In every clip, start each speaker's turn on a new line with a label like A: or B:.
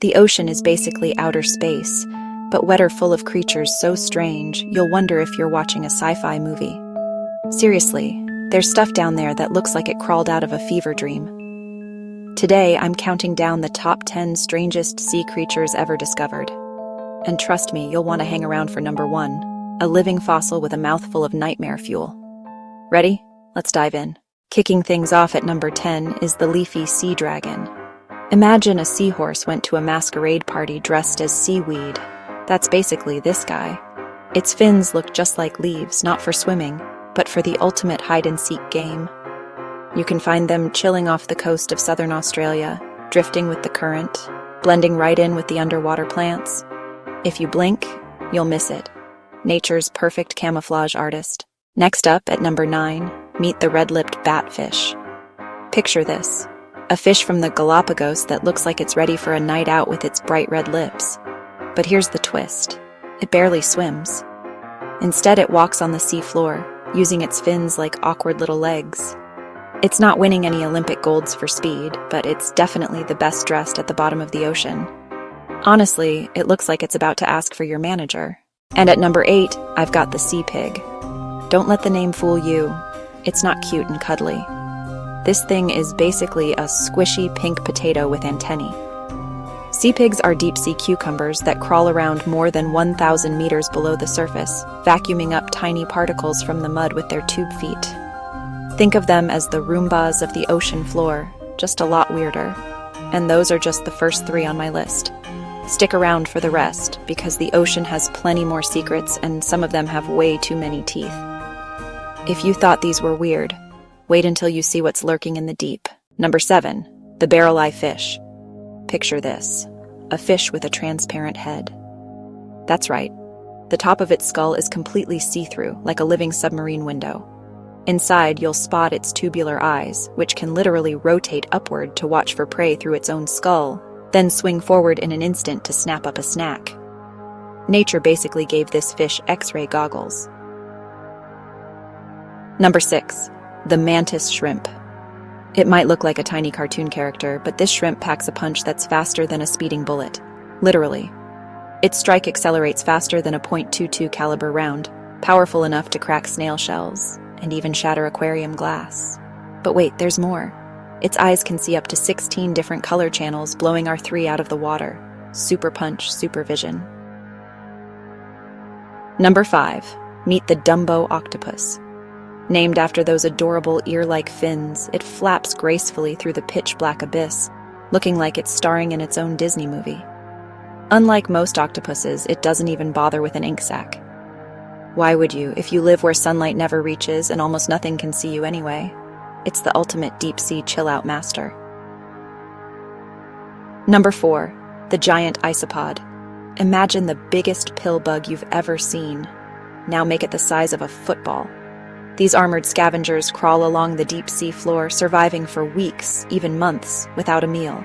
A: The ocean is basically outer space, but wetter, full of creatures so strange you'll wonder if you're watching a sci-fi movie. Seriously, there's stuff down there that looks like it crawled out of a fever dream. Today, I'm counting down the top 10 strangest sea creatures ever discovered. And trust me, you'll want to hang around for number 1, a living fossil with a mouthful of nightmare fuel. Ready? Let's dive in. Kicking things off at number 10 is the leafy sea dragon. Imagine a seahorse went to a masquerade party dressed as seaweed. That's basically this guy. Its fins look just like leaves, not for swimming, but for the ultimate hide-and-seek game. You can find them chilling off the coast of southern Australia, drifting with the current, blending right in with the underwater plants. If you blink, you'll miss it. Nature's perfect camouflage artist. Next up, at number 9, meet the red-lipped batfish. Picture this. A fish from the Galapagos that looks like it's ready for a night out with its bright red lips. But here's the twist. It barely swims. Instead, it walks on the sea floor, using its fins like awkward little legs. It's not winning any Olympic golds for speed, but it's definitely the best dressed at the bottom of the ocean. Honestly, it looks like it's about to ask for your manager. And at number 8, I've got the sea pig. Don't let the name fool you. It's not cute and cuddly. This thing is basically a squishy pink potato with antennae. Sea pigs are deep-sea cucumbers that crawl around more than 1,000 meters below the surface, vacuuming up tiny particles from the mud with their tube feet. Think of them as the Roombas of the ocean floor, just a lot weirder. And those are just the first 3 on my list. Stick around for the rest, because the ocean has plenty more secrets and some of them have way too many teeth. If you thought these were weird, wait until you see what's lurking in the deep. Number 7, the barrel-eye fish. Picture this, a fish with a transparent head. That's right, the top of its skull is completely see-through, like a living submarine window. Inside, you'll spot its tubular eyes, which can literally rotate upward to watch for prey through its own skull, then swing forward in an instant to snap up a snack. Nature basically gave this fish X-ray goggles. Number 6, the mantis shrimp. It might look like a tiny cartoon character, but this shrimp packs a punch that's faster than a speeding bullet. Literally. Its strike accelerates faster than a .22 caliber round, powerful enough to crack snail shells, and even shatter aquarium glass. But wait, there's more. Its eyes can see up to 16 different color channels, blowing our 3 out of the water. Super punch, super vision. Number 5, meet the Dumbo octopus. Named after those adorable ear-like fins, it flaps gracefully through the pitch-black abyss, looking like it's starring in its own Disney movie. Unlike most octopuses, it doesn't even bother with an ink sac. Why would you, if you live where sunlight never reaches and almost nothing can see you anyway? It's the ultimate deep-sea chill-out master. Number 4, the giant isopod. Imagine the biggest pill bug you've ever seen. Now make it the size of a football. These armored scavengers crawl along the deep-sea floor, surviving for weeks, even months, without a meal.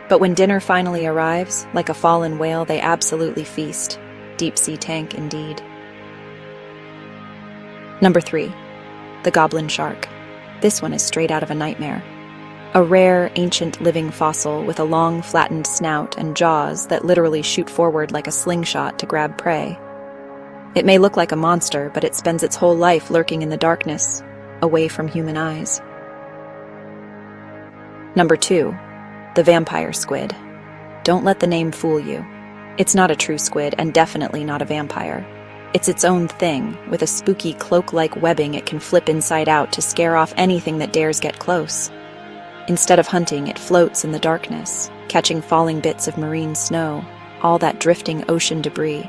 A: But when dinner finally arrives, like a fallen whale, they absolutely feast. Deep-sea tank, indeed. Number 3, the goblin shark. This one is straight out of a nightmare. A rare, ancient living fossil with a long, flattened snout and jaws that literally shoot forward like a slingshot to grab prey. It may look like a monster, but it spends its whole life lurking in the darkness, away from human eyes. Number 2, the vampire squid. Don't let the name fool you. It's not a true squid, and definitely not a vampire. It's its own thing, with a spooky cloak-like webbing it can flip inside out to scare off anything that dares get close. Instead of hunting, it floats in the darkness, catching falling bits of marine snow, all that drifting ocean debris.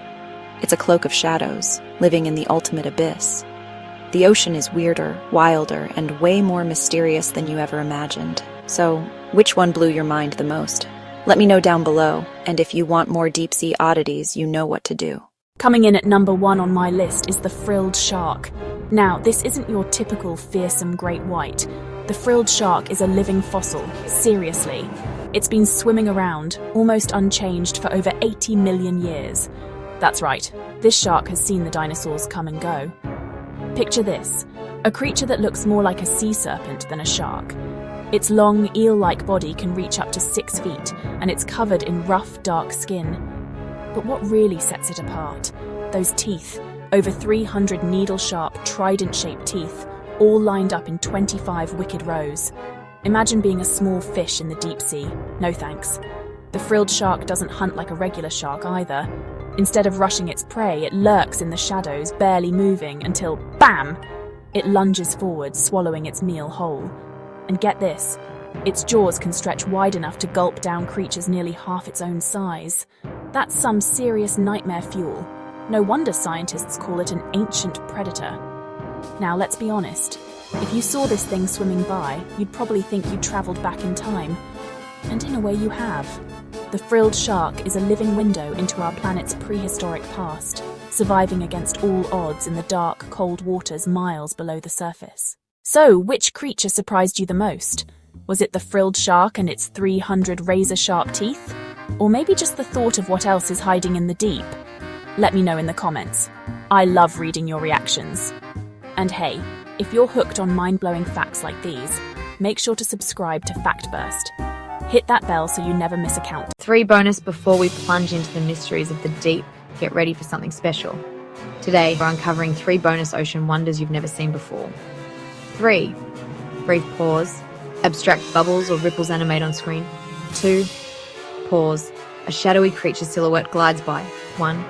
A: It's a cloak of shadows, living in the ultimate abyss. The ocean is weirder, wilder, and way more mysterious than you ever imagined. So, which one blew your mind the most? Let me know down below, and if you want more deep-sea oddities, you know what to do.
B: Coming in at number 1 on my list is the frilled shark. Now, this isn't your typical fearsome great white. The frilled shark is a living fossil, seriously. It's been swimming around, almost unchanged, for over 80 million years. That's right, this shark has seen the dinosaurs come and go. Picture this, a creature that looks more like a sea serpent than a shark. Its long, eel-like body can reach up to 6 feet, and it's covered in rough, dark skin. But what really sets it apart? Those teeth, over 300 needle-sharp, trident-shaped teeth, all lined up in 25 wicked rows. Imagine being a small fish in the deep sea. No thanks. The frilled shark doesn't hunt like a regular shark either. Instead of rushing its prey, it lurks in the shadows, barely moving, until BAM! It lunges forward, swallowing its meal whole. And get this, its jaws can stretch wide enough to gulp down creatures nearly half its own size. That's some serious nightmare fuel. No wonder scientists call it an ancient predator. Now let's be honest, if you saw this thing swimming by, you'd probably think you'd travelled back in time. And in a way you have. The frilled shark is a living window into our planet's prehistoric past, surviving against all odds in the dark, cold waters miles below the surface. So, which creature surprised you the most? Was it the frilled shark and its 300 razor-sharp teeth? Or maybe just the thought of what else is hiding in the deep? Let me know in the comments. I love reading your reactions. And hey, if you're hooked on mind-blowing facts like these, make sure to subscribe to FactBurst. Hit that bell so you never miss a count.
C: 3 bonus before we plunge into the mysteries of the deep. Get ready for something special. Today, we're uncovering 3 bonus ocean wonders you've never seen before. 3. Brief pause. Abstract bubbles or ripples animate on screen. 2. Pause. A shadowy creature silhouette glides by. 1.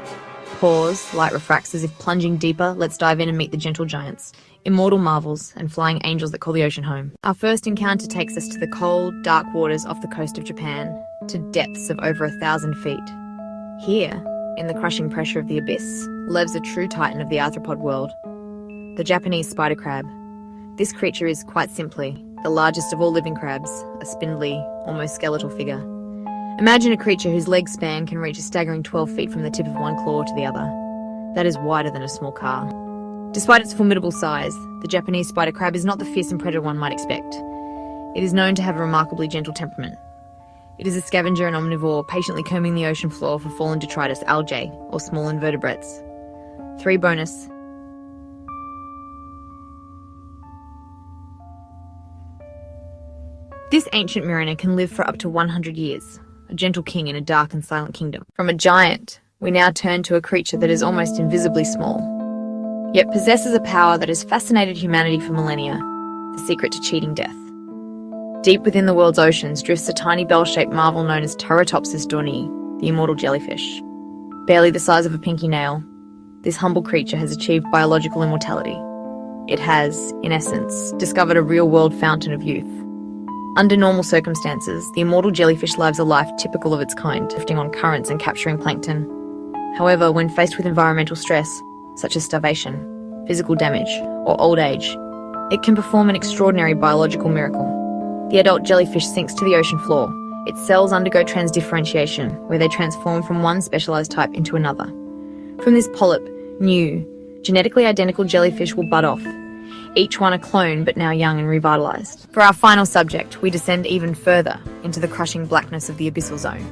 C: Pause. Light refracts as if plunging deeper. Let's dive in and meet the gentle giants, immortal marvels, and flying angels that call the ocean home. Our first encounter takes us to the cold, dark waters off the coast of Japan, to depths of over 1,000 feet. Here, in the crushing pressure of the abyss, lives a true titan of the arthropod world, the Japanese spider crab. This creature is, quite simply, the largest of all living crabs, a spindly, almost skeletal figure. Imagine a creature whose leg span can reach a staggering 12 feet from the tip of one claw to the other. That is wider than a small car. Despite its formidable size, the Japanese spider crab is not the fearsome predator one might expect. It is known to have a remarkably gentle temperament. It is a scavenger and omnivore, patiently combing the ocean floor for fallen detritus, algae, or small invertebrates. 3 bonus. This ancient mariner can live for up to 100 years, a gentle king in a dark and silent kingdom. From a giant, we now turn to a creature that is almost invisibly small, yet possesses a power that has fascinated humanity for millennia, the secret to cheating death. Deep within the world's oceans drifts a tiny bell-shaped marvel known as Turritopsis dorni, the immortal jellyfish. Barely the size of a pinky nail, this humble creature has achieved biological immortality. It has, in essence, discovered a real-world fountain of youth. Under normal circumstances, the immortal jellyfish lives a life typical of its kind, drifting on currents and capturing plankton. However, when faced with environmental stress, such as starvation, physical damage, or old age, it can perform an extraordinary biological miracle. The adult jellyfish sinks to the ocean floor. Its cells undergo transdifferentiation, where they transform from one specialized type into another. From this polyp, new, genetically identical jellyfish will bud off, each one a clone but now young and revitalized. For our final subject, we descend even further into the crushing blackness of the abyssal zone,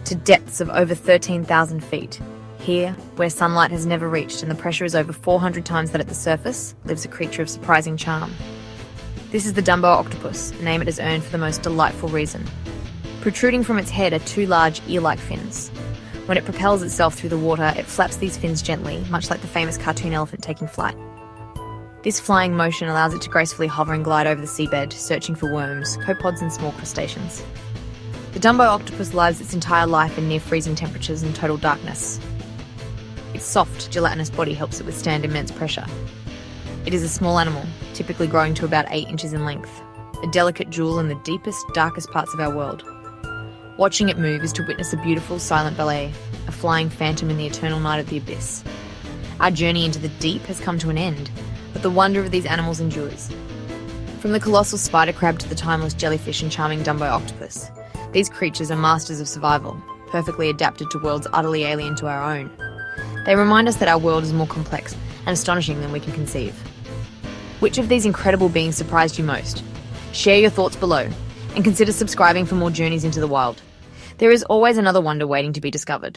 C: to depths of over 13,000 feet. Here, where sunlight has never reached and the pressure is over 400 times that at the surface, lives a creature of surprising charm. This is the Dumbo octopus, a name it has earned for the most delightful reason. Protruding from its head are 2 large ear-like fins. When it propels itself through the water, it flaps these fins gently, much like the famous cartoon elephant taking flight. This flying motion allows it to gracefully hover and glide over the seabed, searching for worms, copepods and small crustaceans. The Dumbo octopus lives its entire life in near-freezing temperatures and total darkness. Its soft, gelatinous body helps it withstand immense pressure. It is a small animal, typically growing to about 8 inches in length, a delicate jewel in the deepest, darkest parts of our world. Watching it move is to witness a beautiful, silent ballet, a flying phantom in the eternal night of the abyss. Our journey into the deep has come to an end, but the wonder of these animals endures. From the colossal spider crab to the timeless jellyfish and charming Dumbo octopus, these creatures are masters of survival, perfectly adapted to worlds utterly alien to our own. They remind us that our world is more complex and astonishing than we can conceive. Which of these incredible beings surprised you most? Share your thoughts below, and consider subscribing for more journeys into the wild. There is always another wonder waiting to be discovered.